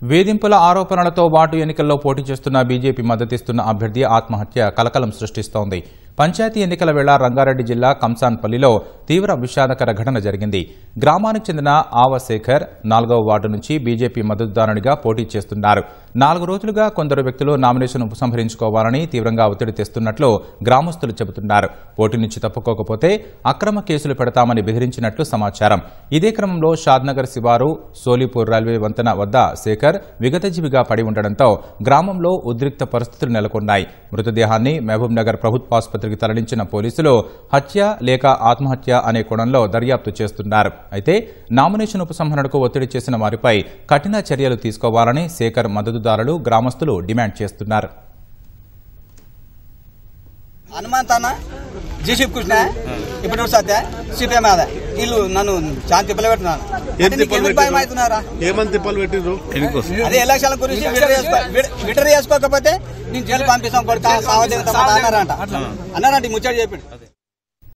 వేధింపుల ఆరోపణలతో వార్డు ఎన్నికల్లో పోటీ చేస్తున్న బీజేపీ మద్దతిస్తున్న అభ్యర్థి ఆత్మహత్య కలకలం సృష్టిస్తోంది. పంచాయతీ ఎన్నికల వేళ రంగారెడ్డి జిల్లా కంసాన్పల్లిలో తీవ్ర విషాదకర ఘటన జరిగింది. గ్రామానికి చెందిన ఆవశేఖర్ 4వ వార్డు నుంచి బీజేపీ మద్దతుదారునిగా పోటీ చేస్తున్నారు. 4 రోజులుగా కొందరు వ్యక్తులు నామినేషన్ ఉపసంహరించుకోవాలని తీవ్రంగా ఒత్తిడి తెస్తున్నట్లు గ్రామస్తులు చెబుతున్నారు. పోటీ నుంచి తప్పుకోకపోతే అక్రమ కేసులు పెడతామని బెదిరించినట్లు సమాచారం. ఇదే క్రమంలో షాద్నగర్ శివారు సోలిపూర్ రైల్వే వంతెన వద్ద శేఖర్ విగతజీవిగా పడి ఉండడంతో గ్రామంలో ఉద్రిక్త పరిస్థితులు నెలకొన్నాయి. మృతదేహాన్ని మహబూబ్నగర్ ప్రభుత్వ ఆసుపత్రికి తరలించిన పోలీసులు హత్య లేక ఆత్మహత్య అనే కోణంలో దర్యాప్తు చేస్తున్నారు. అయితే నామినేషన్ ఉపసంహరణకు ఒత్తిడి చేసిన వారిపై కఠిన చర్యలు తీసుకోవాలని శేఖర్ మద్దతుదారులు గ్రామస్తులు డిమాండ్ చేస్తున్నారు. వీళ్ళు నన్ను చాలా తిప్పలు పెట్టినారు. అదే ఎలక్షన్ల గురించి విడర్ చేసుకోకపోతే నేను జైలు పంపిస్తాం కొడుకు అన్నారంట ముచ్చట చెప్పాడు.